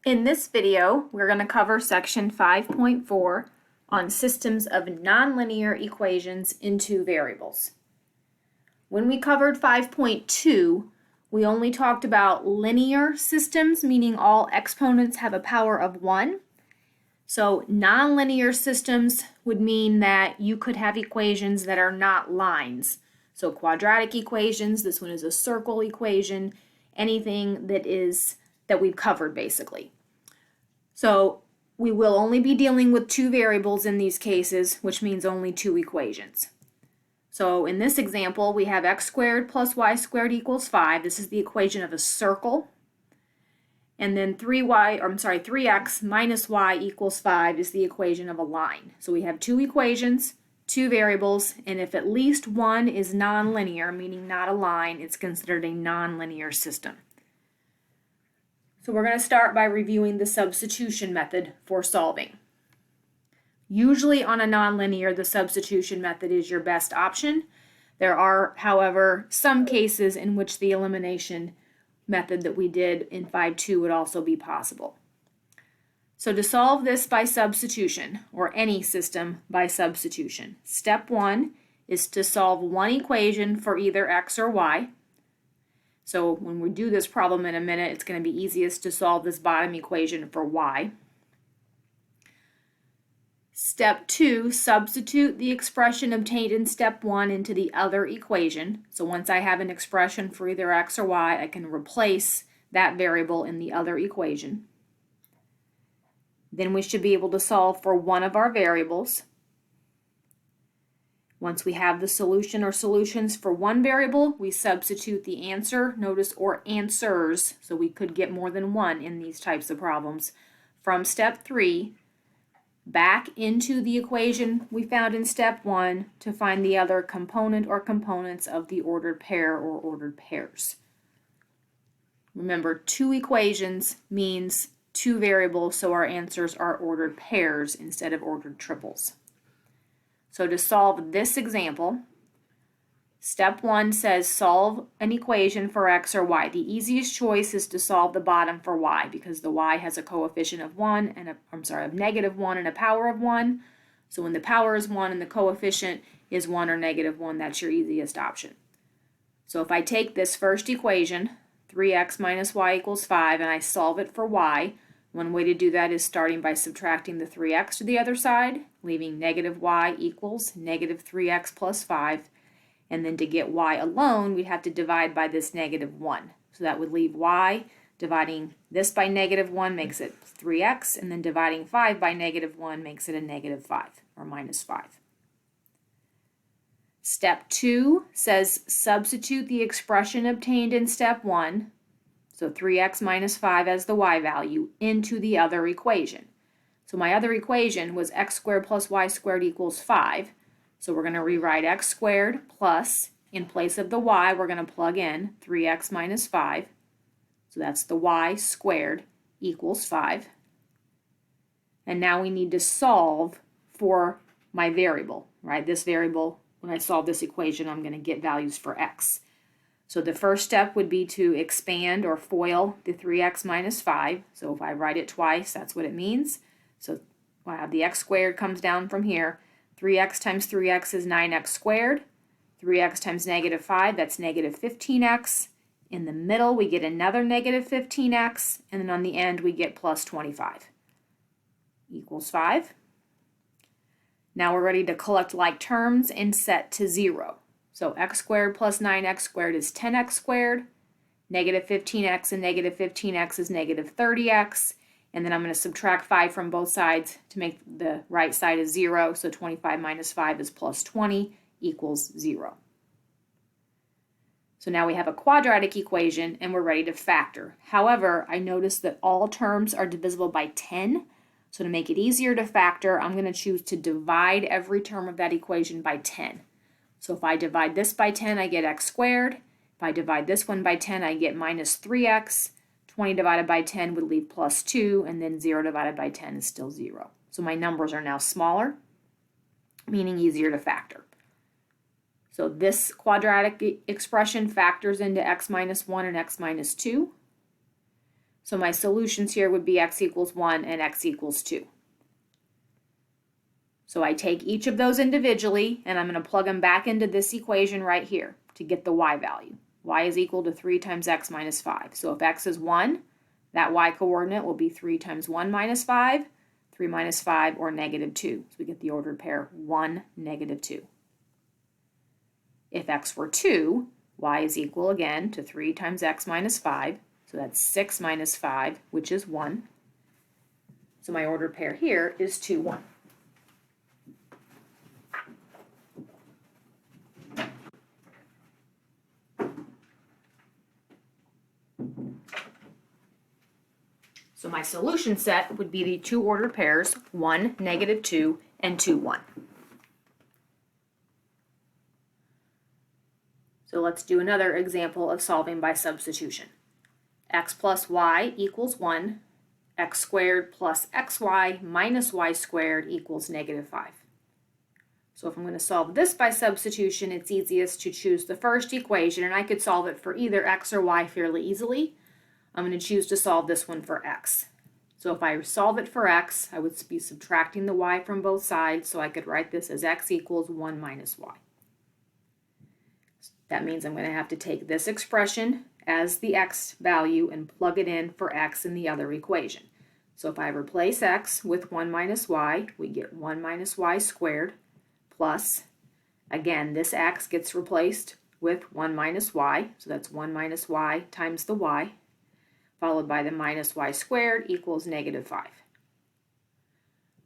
In this video, we're going to cover section 5.4 on systems of nonlinear equations in two variables. When we covered 5.2, we only talked about linear systems, meaning all exponents have a power of 1. So nonlinear systems would mean that you could have equations that are not lines. So quadratic equations, this one is a circle equation, anything that we've covered basically. So we will only be dealing with two variables in these cases, which means only two equations. So in this example, we have x squared plus y squared equals 5. This is the equation of a circle. And then 3x minus y equals 5 is the equation of a line. So we have two equations, two variables, and if at least one is nonlinear, meaning not a line, it's considered a nonlinear system. So we're going to start by reviewing the substitution method for solving. Usually on a nonlinear, the substitution method is your best option. There are, however, some cases in which the elimination method that we did in 5.2 would also be possible. So to solve this by substitution, or any system by substitution, step 1 is to solve one equation for either x or y. So when we do this problem in a minute, it's going to be easiest to solve this bottom equation for y. Step 2, substitute the expression obtained in step 1 into the other equation. So once I have an expression for either x or y, I can replace that variable in the other equation. Then we should be able to solve for one of our variables. Once we have the solution or solutions for one variable, we substitute the answer, notice, or answers, so we could get more than one in these types of problems, from step 3 back into the equation we found in step 1 to find the other component or components of the ordered pair or ordered pairs. Remember, two equations means two variables, so our answers are ordered pairs instead of ordered triples. So to solve this example, step 1 says solve an equation for x or y. The easiest choice is to solve the bottom for y because the y has a coefficient of -1 and a power of 1. So when the power is 1 and the coefficient is 1 or -1, that's your easiest option. So if I take this first equation, 3x minus y equals 5, and I solve it for y, one way to do that is starting by subtracting the 3x to the other side, leaving negative y equals negative 3x plus 5. And then to get y alone, we'd have to divide by this -1. So that would leave y. Dividing this by -1 makes it 3x, and then dividing 5 by -1 makes it a -5, or -5. Step 2 says substitute the expression obtained in step 1, so 3x minus 5 as the y value, into the other equation. So my other equation was x squared plus y squared equals 5. So we're going to rewrite x squared plus, in place of the y, we're going to plug in 3x minus 5. So that's the y squared equals 5. And now we need to solve for my variable, right? This variable, when I solve this equation, I'm going to get values for x. So the first step would be to expand or FOIL the 3x minus 5. So if I write it twice, that's what it means. So wow, the x squared comes down from here. 3x times 3x is 9x squared. 3x times -5, that's -15x. In the middle, we get another -15x. And then on the end, we get plus 25 equals 5. Now we're ready to collect like terms and set to 0. So x squared plus 9x squared is 10x squared. -15x and -15x is -30x. And then I'm going to subtract 5 from both sides to make the right side a 0. So 25 minus 5 is plus 20 equals 0. So now we have a quadratic equation and we're ready to factor. However, I noticed that all terms are divisible by 10. So to make it easier to factor, I'm going to choose to divide every term of that equation by 10. So if I divide this by 10, I get x squared. If I divide this one by 10, I get minus 3x. 20 divided by 10 would leave plus 2, and then 0 divided by 10 is still 0. So my numbers are now smaller, meaning easier to factor. So this quadratic expression factors into x minus 1 and x minus 2. So my solutions here would be x equals 1 and x equals 2. So I take each of those individually, and I'm going to plug them back into this equation right here to get the y value. Y is equal to 3 times x minus 5. So if x is 1, that y coordinate will be 3 times 1 minus 5, 3 minus 5, or negative 2. So we get the ordered pair 1, negative 2. If x were 2, y is equal again to 3 times x minus 5. So that's 6 minus 5, which is 1. So my ordered pair here is 2, 1. So my solution set would be the two ordered pairs, 1, negative 2, and 2, 1. So let's do another example of solving by substitution. X plus y equals 1, x squared plus xy minus y squared equals negative 5. So if I'm going to solve this by substitution, it's easiest to choose the first equation, and I could solve it for either x or y fairly easily. I'm going to choose to solve this one for x. So if I solve it for x, I would be subtracting the y from both sides, so I could write this as x equals 1 minus y. That means I'm going to have to take this expression as the x value and plug it in for x in the other equation. So if I replace x with 1 minus y, we get 1 minus y squared plus, again, this x gets replaced with 1 minus y, so that's 1 minus y times the y, followed by the minus y squared equals negative 5.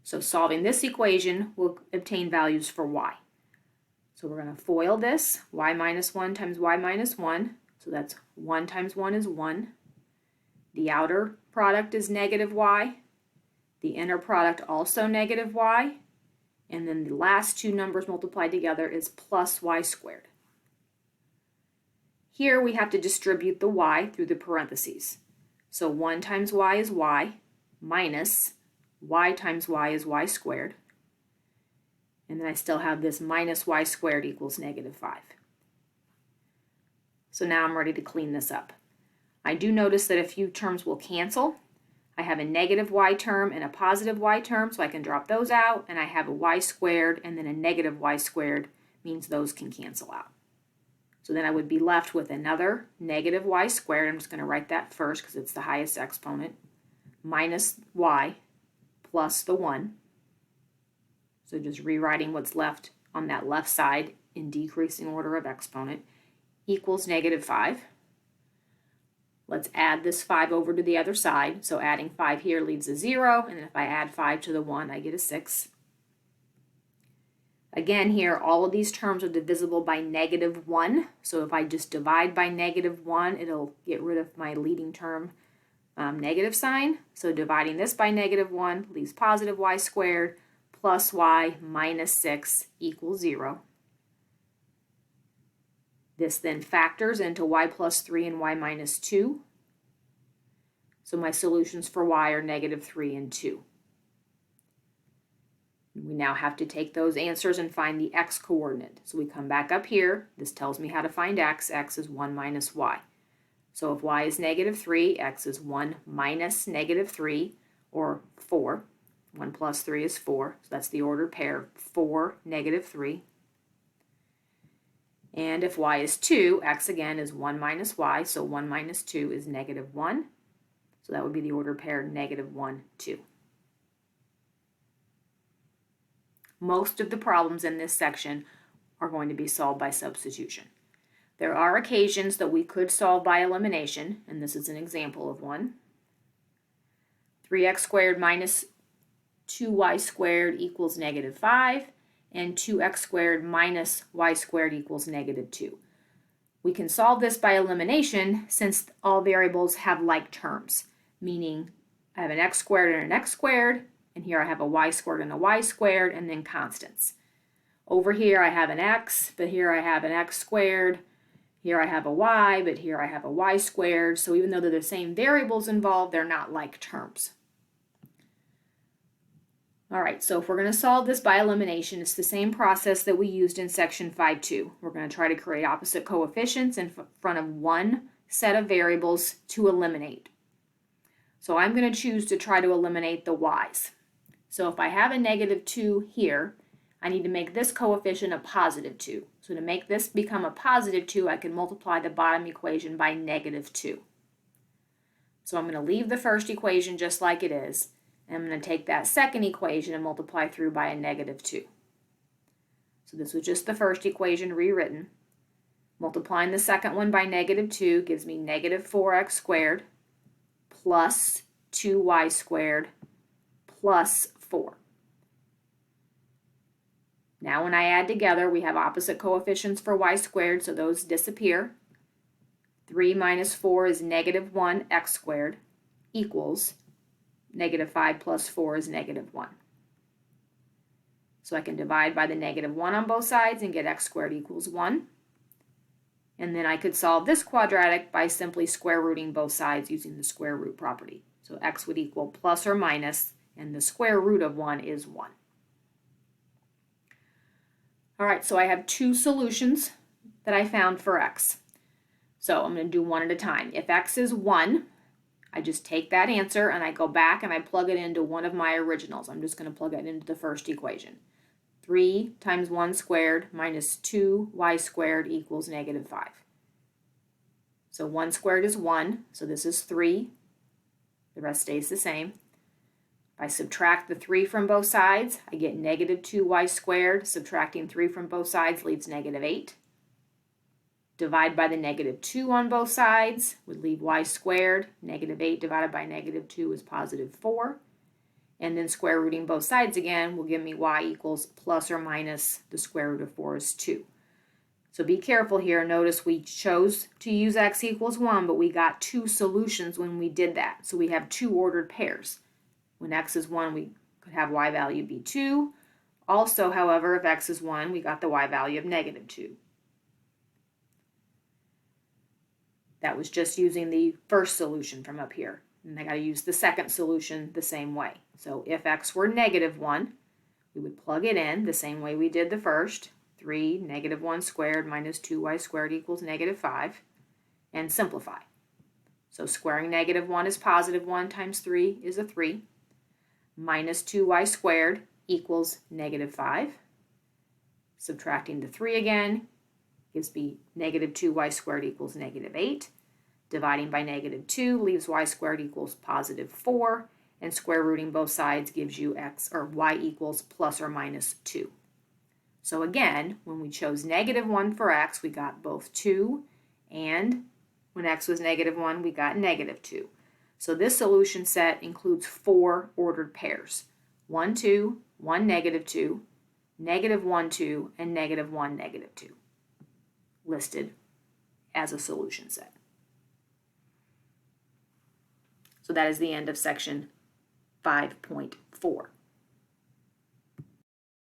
So solving this equation will obtain values for y. So we're going to FOIL this, y minus 1 times y minus 1, so that's 1 times 1 is 1. The outer product is negative y, the inner product also negative y, and then the last two numbers multiplied together is plus y squared. Here we have to distribute the y through the parentheses. So 1 times y is y, minus y times y is y squared. And then I still have this minus y squared equals negative 5. So now I'm ready to clean this up. I do notice that a few terms will cancel. I have a negative y term and a positive y term, so I can drop those out, and I have a y squared and then a negative y squared, means those can cancel out. So then I would be left with another negative y squared, I'm just going to write that first because it's the highest exponent, minus y plus the 1. So just rewriting what's left on that left side in decreasing order of exponent, equals negative 5. Let's add this 5 over to the other side. So adding 5 here leaves a 0, and if I add 5 to the 1, I get a 6. Again here, all of these terms are divisible by negative 1. So if I just divide by negative 1, it'll get rid of my leading term negative sign. So dividing this by negative 1 leaves positive y squared plus y minus 6 equals 0. This then factors into y plus 3 and y minus 2. So my solutions for y are negative 3 and 2. We now have to take those answers and find the x coordinate. So we come back up here. This tells me how to find x. X is 1 minus y. So if y is negative 3, x is 1 minus negative 3, or 4. 1 plus 3 is 4. So that's the ordered pair, 4, negative 3. And if y is 2, x again is 1 minus y, so 1 minus 2 is negative 1. So that would be the ordered pair, negative 1, 2. Most of the problems in this section are going to be solved by substitution. There are occasions that we could solve by elimination, and this is an example of one. 3x squared minus 2y squared equals negative 5, and 2x squared minus y squared equals negative 2. We can solve this by elimination since all variables have like terms, meaning I have an x squared and an x squared, and here I have a y squared and a y squared, and then constants. Over here I have an x, but here I have an x squared. Here I have a y, but here I have a y squared. So even though they're the same variables involved, they're not like terms. All right, so if we're going to solve this by elimination, it's the same process that we used in section 5.2. We're going to try to create opposite coefficients in front of one set of variables to eliminate. So I'm going to choose to try to eliminate the y's. So if I have a -2 here, I need to make this coefficient a +2. So to make this become a +2, I can multiply the bottom equation by -2. So I'm going to leave the first equation just like it is, and I'm going to take that second equation and multiply through by a -2. So this was just the first equation rewritten. Multiplying the second one by -2 gives me -4x squared plus 2y squared plus 4. Now when I add together, we have opposite coefficients for y squared, so those disappear. 3 minus 4 is -1x squared equals -5 plus 4 is -1. So I can divide by the -1 on both sides and get x squared equals 1. And then I could solve this quadratic by simply square rooting both sides using the square root property. So x would equal plus or minus, and the square root of 1 is 1. All right, so I have two solutions that I found for x. So I'm going to do one at a time. If x is 1, I just take that answer and I go back and I plug it into one of my originals. I'm just going to plug it into the first equation. 3 times 1 squared minus 2y squared equals -5. So 1 squared is 1, so this is 3. The rest stays the same. If I subtract the 3 from both sides, I get -2y squared. Subtracting 3 from both sides leaves -8. Divide by the -2 on both sides would leave y squared. -8 divided by -2 is +4. And then square rooting both sides again will give me y equals plus or minus the square root of 4 is 2. So be careful here. Notice we chose to use x equals 1, but we got two solutions when we did that. So we have two ordered pairs. When x is 1, we could have y value be 2. Also, however, if x is 1, we got the y value of -2. That was just using the first solution from up here. And I got to use the second solution the same way. So if x were -1, we would plug it in the same way we did the first. 3, -1 squared minus 2y squared equals -5. And simplify. So squaring -1 is +1 times 3 is a 3. Minus 2y squared equals -5. Subtracting the 3 again gives me -2y squared equals -8. Dividing by -2 leaves y squared equals +4. And square rooting both sides gives you x or y equals plus or minus 2. So again, when we chose -1 for x, we got both 2, and when x was -1, we got -2. So this solution set includes 4 ordered pairs: 1, 2, 1, -2, -1, 2, and -1, -2, listed as a solution set. So that is the end of section 5.4.